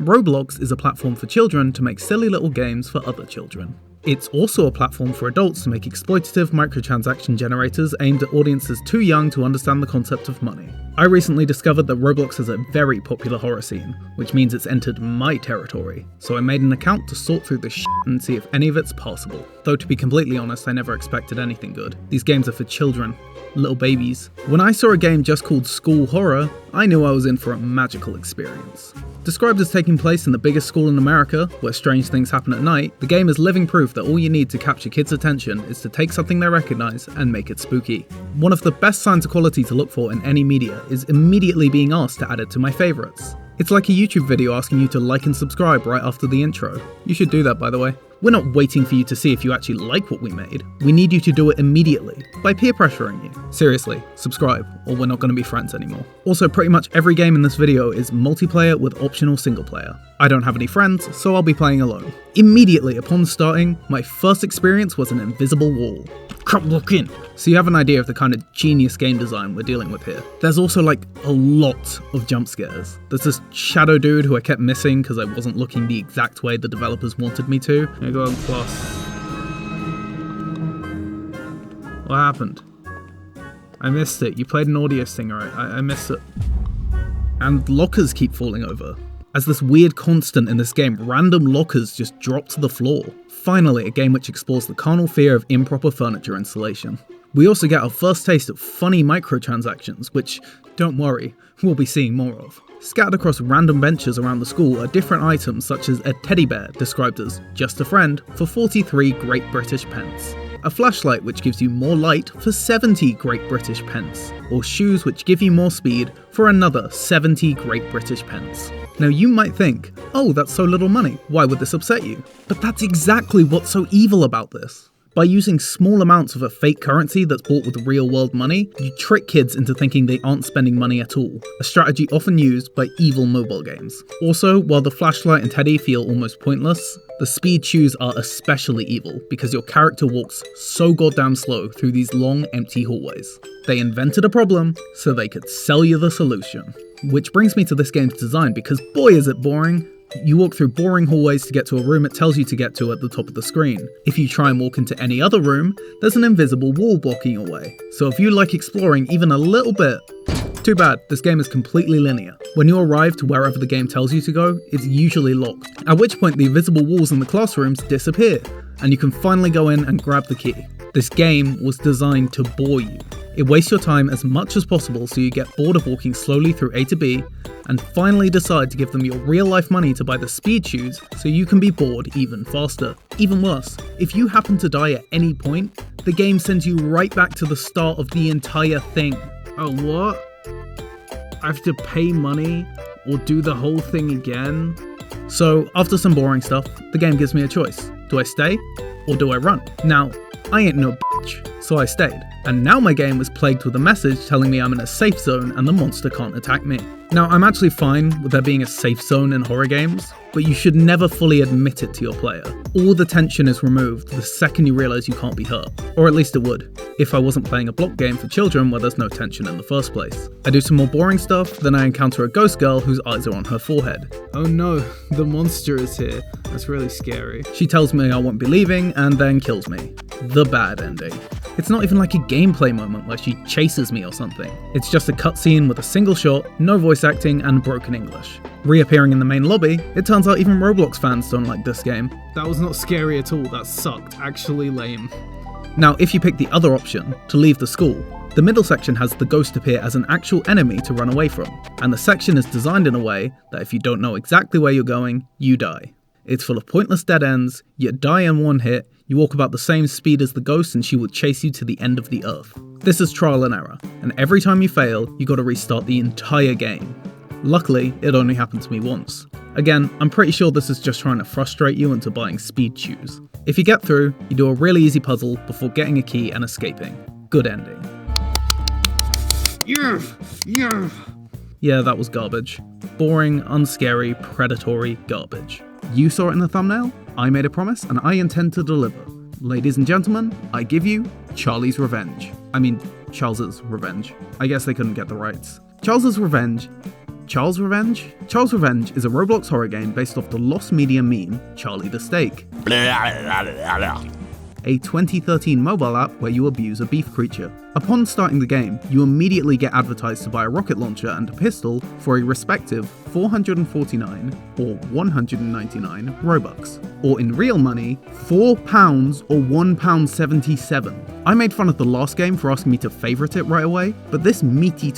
Roblox is a platform for children to make silly little games for other children. It's also a platform for adults to make exploitative microtransaction generators aimed at audiences too young to understand the concept of money. I recently discovered that Roblox has a very popular horror scene, which means it's entered my territory, so I made an account to sort through this shit and see if any of it's passable. Though to be completely honest, I never expected anything good. These games are for children. Little babies. When I saw a game just called School Horror, I knew I was in for a magical experience. Described as taking place in the biggest school in America, where strange things happen at night, the game is living proof that all you need to capture kids' attention is to take something they recognise and make it spooky. One of the best signs of quality to look for in any media is immediately being asked to add it to my favourites. It's like a YouTube video asking you to like and subscribe right after the intro. You should do that, by the way. We're not waiting for you to see if you actually like what we made. We need you to do it immediately, by peer pressuring you. Seriously, subscribe, or we're not going to be friends anymore. Also, pretty much every game in this video is multiplayer with optional single player. I don't have any friends, so I'll be playing alone. Immediately upon starting, my first experience was an invisible wall. Come look in! So you have an idea of the kind of genius game design we're dealing with here. There's also like a lot of jump scares. There's this shadow dude who I kept missing because I wasn't looking the exact way the developers wanted me to. I go on plus. What happened? I missed it. You played an audio stinger, right? I missed it. And lockers keep falling over. As this weird constant in this game, random lockers just drop to the floor. Finally, a game which explores the carnal fear of improper furniture installation. We also get our first taste of funny microtransactions, which, don't worry, we'll be seeing more of. Scattered across random benches around the school are different items such as a teddy bear, described as just a friend, for 43 Great British pence. A flashlight which gives you more light for 70 Great British pence, or shoes which give you more speed for another 70 Great British pence. Now you might think, oh, that's so little money, why would this upset you? But that's exactly what's so evil about this. By using small amounts of a fake currency that's bought with real world money, you trick kids into thinking they aren't spending money at all, a strategy often used by evil mobile games. Also, while the flashlight and teddy feel almost pointless, the speed shoes are especially evil because your character walks so goddamn slow through these long, empty hallways. They invented a problem so they could sell you the solution. Which brings me to this game's design because boy is it boring. You walk through boring hallways to get to a room it tells you to get to at the top of the screen. If you try and walk into any other room, there's an invisible wall blocking your way. So if you like exploring even a little bit, too bad, this game is completely linear. When you arrive to wherever the game tells you to go, it's usually locked, at which point the invisible walls in the classrooms disappear, and you can finally go in and grab the key. This game was designed to bore you. It wastes your time as much as possible so you get bored of walking slowly through A to B, and finally decide to give them your real life money to buy the speed shoes so you can be bored even faster. Even worse, if you happen to die at any point, the game sends you right back to the start of the entire thing. Oh what? I have to pay money or do the whole thing again? So after some boring stuff, the game gives me a choice. Do I stay or do I run? Now, I ain't no bitch, so I stayed. And now my game was plagued with a message telling me I'm in a safe zone and the monster can't attack me. Now, I'm actually fine with there being a safe zone in horror games, but you should never fully admit it to your player. All the tension is removed the second you realise you can't be hurt. Or at least it would, if I wasn't playing a block game for children where there's no tension in the first place. I do some more boring stuff, then I encounter a ghost girl whose eyes are on her forehead. Oh no, the monster is here. That's really scary. She tells me I won't be leaving and then kills me. The bad ending. It's not even like a gameplay moment where she chases me or something. It's just a cutscene with a single shot, no voice acting, and broken English. Reappearing in the main lobby, it turns out even Roblox fans don't like this game. That was not scary at all, that sucked. Actually lame. Now, if you pick the other option, to leave the school, the middle section has the ghost appear as an actual enemy to run away from, and the section is designed in a way that if you don't know exactly where you're going, you die. It's full of pointless dead ends, you die in one hit, you walk about the same speed as the ghost and she will chase you to the end of the earth. This is trial and error, and every time you fail, you gotta restart the entire game. Luckily, it only happened to me once. Again, I'm pretty sure this is just trying to frustrate you into buying speed shoes. If you get through, you do a really easy puzzle before getting a key and escaping. Good ending. Yeah, that was garbage. Boring, unscary, predatory garbage. You saw it in the thumbnail, I made a promise, and I intend to deliver. Ladies and gentlemen, I give you Charlie's Revenge. I mean, Charles's Revenge. I guess they couldn't get the rights. Charles's Revenge Charles Revenge? Charles Revenge is a Roblox horror game based off the lost media meme, Charlie the Steak. A 2013 mobile app where you abuse a beef creature. Upon starting the game, you immediately get advertised to buy a rocket launcher and a pistol for a respective 449 or 199 Robux. Or in real money, £4 or £1.77. I made fun of the last game for asking me to favourite it right away, but this meaty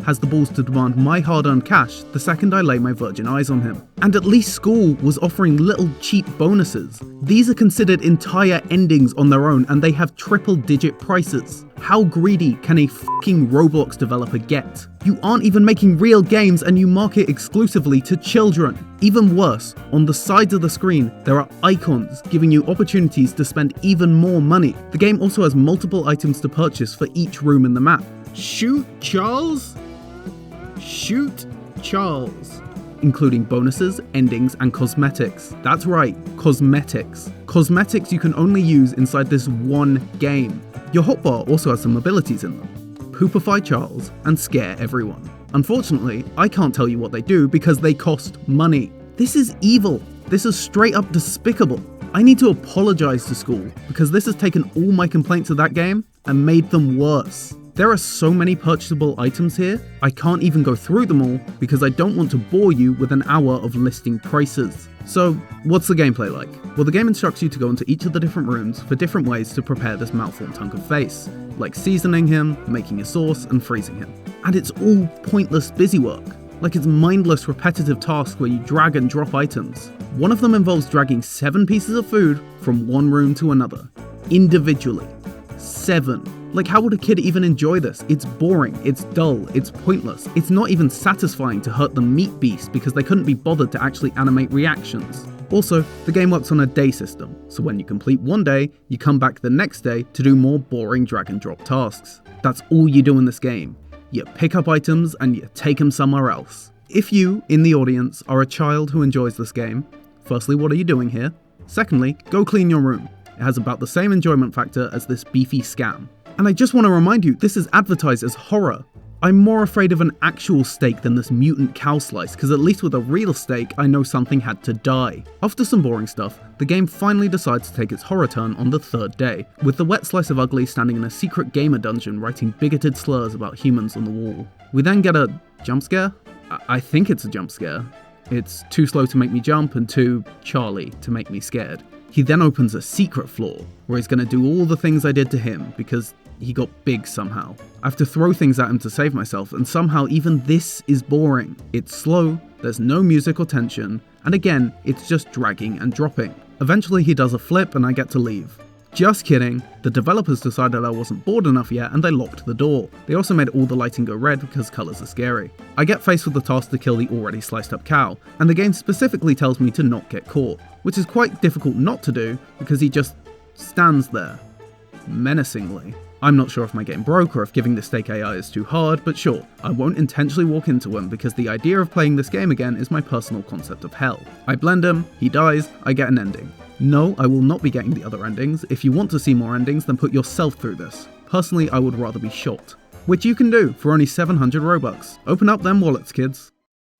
has the balls to demand my hard-earned cash the second I lay my virgin eyes on him. And at least school was offering little cheap bonuses. These are considered entire endings on their own and they have triple-digit prices. How greedy can a fucking Roblox developer get? You aren't even making real games and you market exclusively to children. Even worse, on the sides of the screen, there are icons giving you opportunities to spend even more money. The game also has multiple items to purchase for each room in the map. Shoot Charles? Shoot Charles. Including bonuses, endings, and cosmetics. That's right, cosmetics. Cosmetics you can only use inside this one game. Your hotbar also has some abilities in them. Poopify Charles and scare everyone. Unfortunately, I can't tell you what they do because they cost money. This is evil. This is straight up despicable. I need to apologize to school because this has taken all my complaints of that game and made them worse. There are so many purchasable items here, I can't even go through them all because I don't want to bore you with an hour of listing prices. So, what's the gameplay like? Well, the game instructs you to go into each of the different rooms for different ways to prepare this malformed hunk of face, like seasoning him, making a sauce, and freezing him. And it's all pointless busy work. Like it's mindless repetitive tasks where you drag and drop items. One of them involves dragging 7 pieces of food from one room to another, individually. 7. Like, how would a kid even enjoy this? It's boring, it's dull, it's pointless. It's not even satisfying to hurt the meat beast because they couldn't be bothered to actually animate reactions. Also, the game works on a day system, so when you complete one day, you come back the next day to do more boring drag and drop tasks. That's all you do in this game. You pick up items and you take them somewhere else. If you, in the audience, are a child who enjoys this game, firstly, what are you doing here? Secondly, go clean your room. It has about the same enjoyment factor as this beefy scam. And I just want to remind you, this is advertised as horror. I'm more afraid of an actual steak than this mutant cow slice, because at least with a real steak, I know something had to die. After some boring stuff, the game finally decides to take its horror turn on the 3rd day, with the wet slice of ugly standing in a secret gamer dungeon writing bigoted slurs about humans on the wall. We then get a jump scare? I think it's a jump scare. It's too slow to make me jump and too Charlie to make me scared. He then opens a secret floor, where he's going to do all the things I did to him, because he got big somehow. I have to throw things at him to save myself, and somehow even this is boring. It's slow, there's no music or tension, and again, it's just dragging and dropping. Eventually he does a flip and I get to leave. Just kidding, the developers decided I wasn't bored enough yet and they locked the door. They also made all the lighting go red because colours are scary. I get faced with the task to kill the already sliced up cow, and the game specifically tells me to not get caught, which is quite difficult not to do because he just stands there, menacingly. I'm not sure if my game broke or if giving the steak AI is too hard, but sure, I won't intentionally walk into him because the idea of playing this game again is my personal concept of hell. I blend him, he dies, I get an ending. No, I will not be getting the other endings. If you want to see more endings, then put yourself through this. Personally, I would rather be shot. Which you can do for only 700 Robux. Open up them wallets, kids.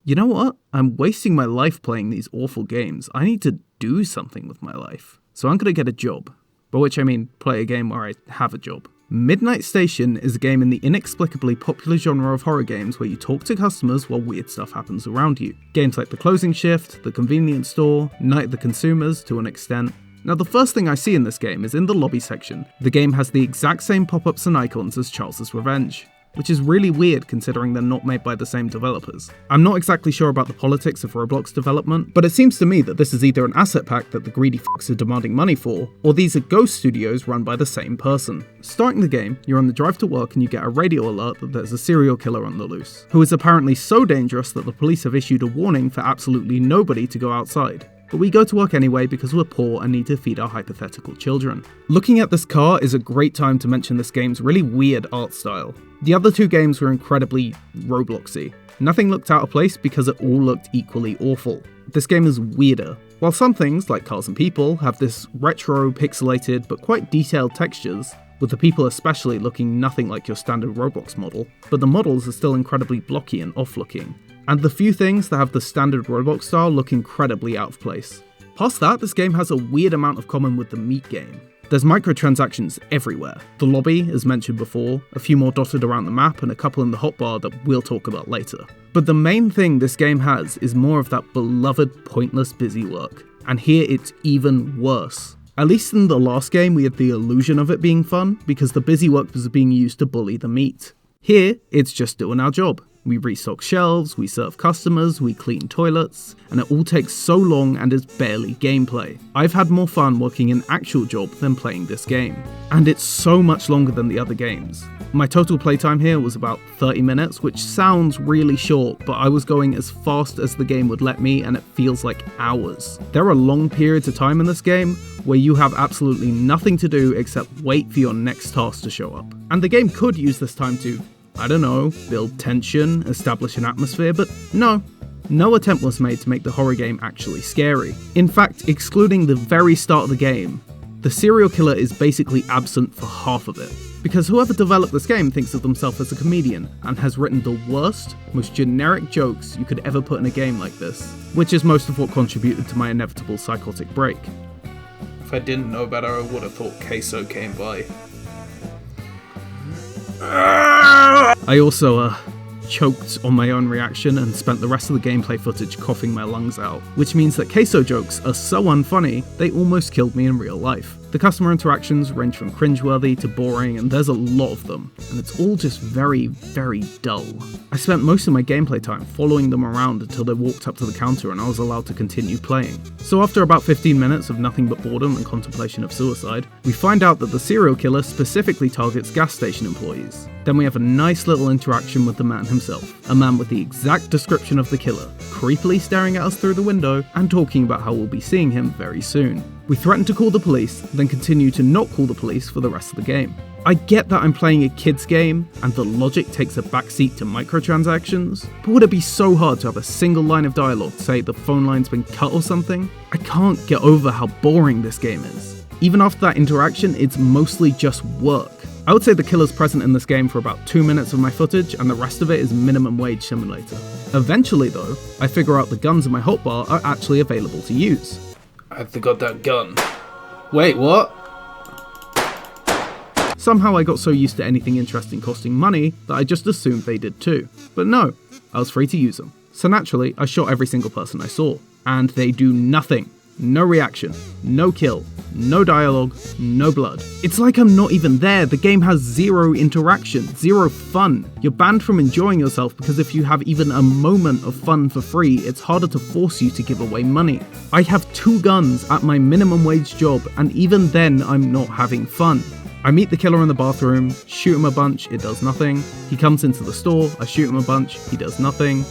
You know what? I'm wasting my life playing these awful games. I need to do something with my life. So I'm gonna get a job. By which I mean play a game where I have a job. Midnight Station is a game in the inexplicably popular genre of horror games where you talk to customers while weird stuff happens around you. Games like The Closing Shift, The Convenience Store, Night of the Consumers to an extent. Now the first thing I see in this game is in the lobby section. The game has the exact same pop-ups and icons as Charles' Revenge, which is really weird considering they're not made by the same developers. I'm not exactly sure about the politics of Roblox development, but it seems to me that this is either an asset pack that the greedy fucks are demanding money for, or these are ghost studios run by the same person. Starting the game, you're on the drive to work and you get a radio alert that there's a serial killer on the loose, who is apparently so dangerous that the police have issued a warning for absolutely nobody to go outside. But we go to work anyway because we're poor and need to feed our hypothetical children. Looking at this car is a great time to mention this game's really weird art style. The other 2 games were incredibly Robloxy. Nothing looked out of place because it all looked equally awful. This game is weirder. While some things, like cars and people, have this retro, pixelated, but quite detailed textures, with the people especially looking nothing like your standard Roblox model, but the models are still incredibly blocky and off-looking. and the few things that have the standard Roblox style look incredibly out of place. Past that, this game has a weird amount of common with the Meat game. There's microtransactions everywhere. The lobby, as mentioned before, a few more dotted around the map, and a couple in the hotbar that we'll talk about later. But the main thing this game has is more of that beloved pointless busy work, and here it's even worse. At least in the last game we had the illusion of it being fun, because the busy work was being used to bully the Meat. Here, it's just doing our job. We restock shelves, we serve customers, we clean toilets, and it all takes so long and is barely gameplay. I've had more fun working an actual job than playing this game, and it's so much longer than the other games. My total playtime here was about 30 minutes, which sounds really short, but I was going as fast as the game would let me, and it feels like hours. There are long periods of time in this game where you have absolutely nothing to do except wait for your next task to show up. And the game could use this time to, I don't know, build tension, establish an atmosphere, but no attempt was made to make the horror game actually scary. In fact, excluding the very start of the game, the serial killer is basically absent for half of it. Because whoever developed this game thinks of themselves as a comedian, and has written the worst, most generic jokes you could ever put in a game like this, which is most of what contributed to my inevitable psychotic break. If I didn't know better, I would have thought Queso came by. I also, choked on my own reaction and spent the rest of the gameplay footage coughing my lungs out, which means that Queso jokes are so unfunny, they almost killed me in real life. The customer interactions range from cringeworthy to boring, and there's a lot of them, and it's all just very, very dull. I spent most of my gameplay time following them around until they walked up to the counter and I was allowed to continue playing. So after about 15 minutes of nothing but boredom and contemplation of suicide, we find out that the serial killer specifically targets gas station employees. Then we have a nice little interaction with the man himself, a man with the exact description of the killer, creepily staring at us through the window and talking about how we'll be seeing him very soon. We threaten to call the police, then continue to not call the police for the rest of the game. I get that I'm playing a kid's game, and the logic takes a backseat to microtransactions, but would it be so hard to have a single line of dialogue say the phone line's been cut or something? I can't get over how boring this game is. Even after that interaction, it's mostly just work. I would say the killer's present in this game for about 2 minutes of my footage, and the rest of it is minimum wage simulator. Eventually though, I figure out the guns in my hotbar are actually available to use. I forgot that gun. Wait, what? Somehow I got so used to anything interesting costing money that I just assumed they did too. But no, I was free to use them. So naturally, I shot every single person I saw. And they do nothing. No reaction, no kill, no dialogue, no blood. It's like I'm not even there. The game has zero interaction, zero fun. You're banned from enjoying yourself because if you have even a moment of fun for free, it's harder to force you to give away money. I have 2 guns at my minimum wage job, and even then I'm not having fun. I meet the killer in the bathroom, shoot him a bunch, it does nothing. He comes into the store, I shoot him a bunch, he does nothing.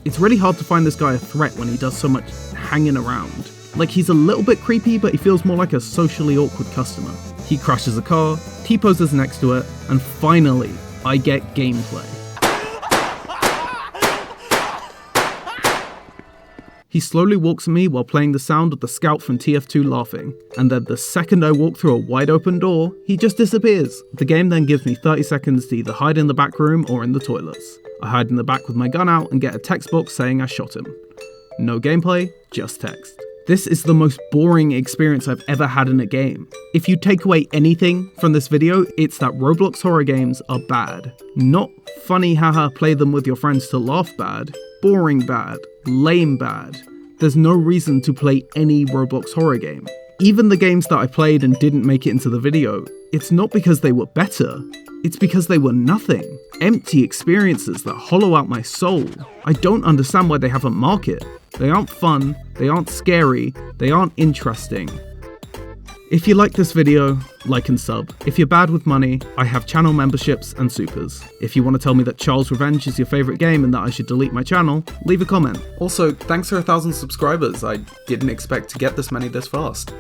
It's really hard to find this guy a threat when he does so much hanging around. Like, he's a little bit creepy, but he feels more like a socially awkward customer. He crashes a car, T-poses next to it, and finally, I get gameplay. He slowly walks at me while playing the sound of the scout from TF2 laughing, and then the second I walk through a wide open door, he just disappears. The game then gives me 30 seconds to either hide in the back room or in the toilets. I hide in the back with my gun out and get a text box saying I shot him. No gameplay, just text. This is the most boring experience I've ever had in a game. If you take away anything from this video, it's that Roblox horror games are bad. Not funny haha play them with your friends to laugh bad, boring bad, lame bad. There's no reason to play any Roblox horror game. Even the games that I played and didn't make it into the video, it's not because they were better, it's because they were nothing. Empty experiences that hollow out my soul. I don't understand why they have a market. They aren't fun, they aren't scary, they aren't interesting. If you like this video, like and sub. If you're bad with money, I have channel memberships and supers. If you want to tell me that Charles Revenge is your favourite game and that I should delete my channel, leave a comment. Also, thanks for 1,000 subscribers. I didn't expect to get this many this fast.